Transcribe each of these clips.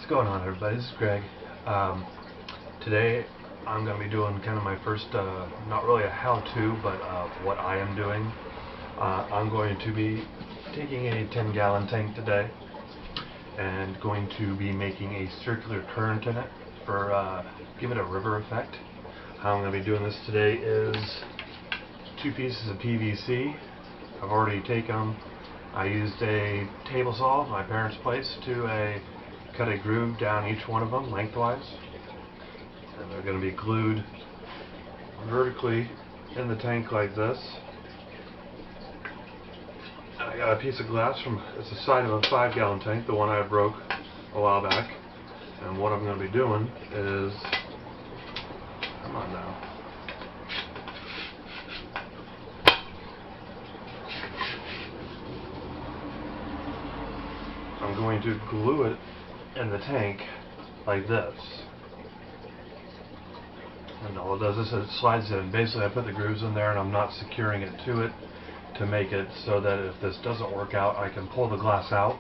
What's going on, everybody? This is Greg. Today I'm going to be doing kind of my first, not really a how-to, but what I am doing. I'm going to be taking a 10-gallon tank today and going to be making a circular current in it for give it a river effect. How I'm going to be doing this today is 2 pieces of PVC. I've already taken them. I used a table saw at my parents' place to cut a groove down each one of them lengthwise, and they're going to be glued vertically in the tank like this. And I got a piece of glass it's the side of a 5-gallon tank, the one I broke a while back. And what I'm going to be doing is, come on now, I'm going to glue it in the tank like this. And all it does is it slides in. Basically I put the grooves in there and I'm not securing it to make it so that if this doesn't work out, I can pull the glass out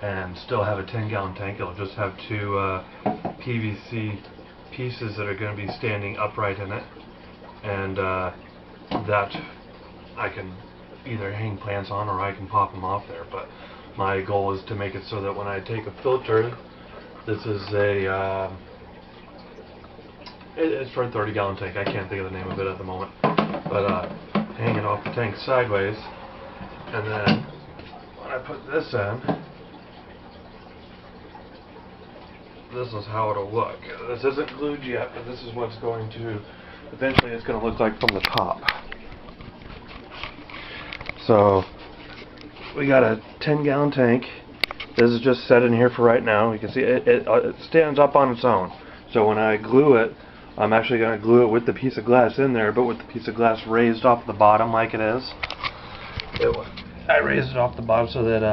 and still have a 10-gallon tank. It'll just have 2 PVC pieces that are going to be standing upright in it, and that I can either hang plants on or I can pop them off there. But my goal is to make it so that when I take a filter, this is it's for a 30-gallon tank. I can't think of the name of it at the moment, but hang it off the tank sideways, and then when I put this in, this is how it'll look. This isn't glued yet, but this is what's going to eventually it's going to look like from the top. So we got a 10-gallon tank. This is just set in here for right now. You can see it stands up on its own. So when I glue it, I'm actually going to glue it with the piece of glass in there, but with the piece of glass raised off the bottom like it is. I raised it off the bottom so that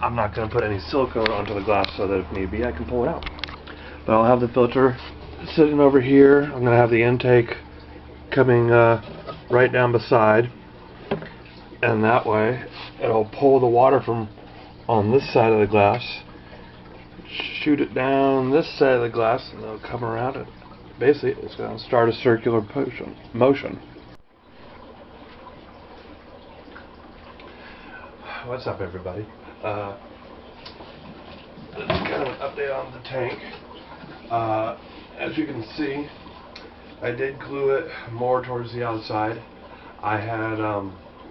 I'm not going to put any silicone onto the glass, so that if need be I can pull it out. But I'll have the filter sitting over here. I'm going to have the intake coming right down beside, and that way it'll pull the water from on this side of the glass, shoot it down this side of the glass, and it'll come around it. Basically, it's going to start a circular motion. What's up, everybody? This is kind of an update on the tank. As you can see, I did glue it more towards the outside. I had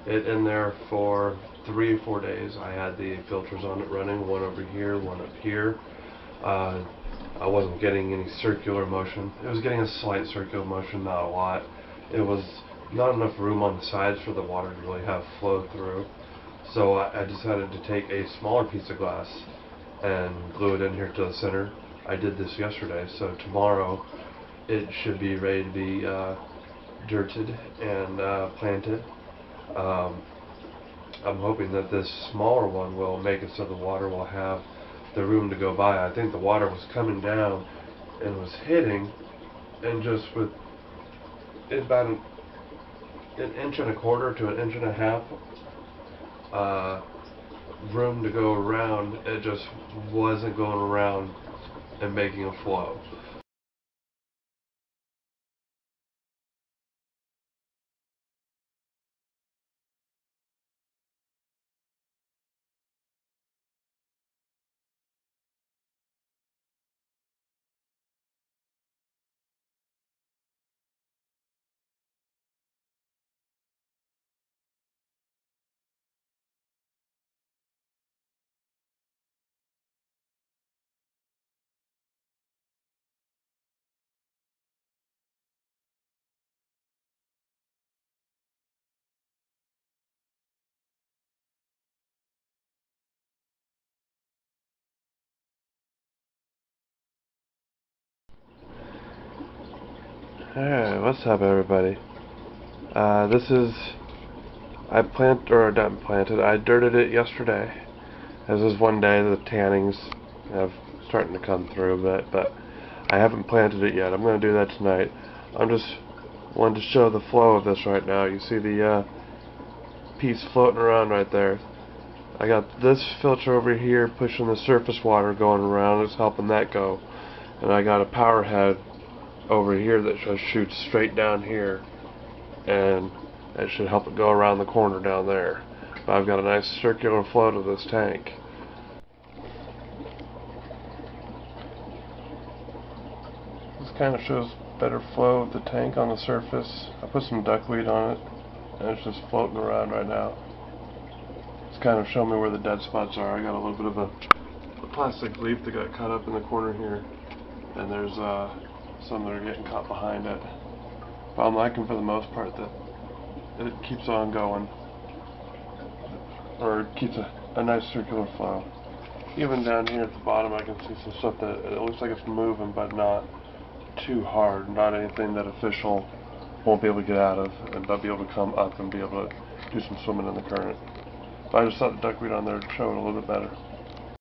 it in there for 3 or 4 days. I had the filters on it running, one over here, one up here. I wasn't getting any circular motion. It was getting a slight circular motion, not a lot. It was not enough room on the sides for the water to really have flow through. So I decided to take a smaller piece of glass and glue it in here to the center. I did this yesterday, so tomorrow it should be ready to be dirted and planted. I'm hoping that this smaller one will make it so the water will have the room to go by. I think the water was coming down and was hitting, and just with about an 1.25 to 1.5 inches room to go around, it just wasn't going around and making a flow. Alright, what's up, everybody? I dirted it yesterday. This is one day the tannings have starting to come through a bit, but I haven't planted it yet. I'm going to do that tonight. I'm just wanted to show the flow of this right now. You see the piece floating around right there. I got this filter over here pushing the surface water going around. It's helping that go. And I got a power head over here that just shoots straight down here. And it should help it go around the corner down there. But I've got a nice circular flow to this tank. This kind of shows better flow of the tank on the surface. I put some duckweed on it, and it's just floating around right now. It's kind of showing me where the dead spots are. I got a little bit of a plastic leaf that got caught up in the corner here, and there's some that are getting caught behind it. But I'm liking for the most part that it keeps on going, or it keeps a nice circular flow. Even down here at the bottom I can see some stuff that it looks like it's moving, but not too hard, not anything that a fish won't be able to get out of, and they'll be able to come up and be able to do some swimming in the current. But I just thought the duckweed on there would show it a little bit better.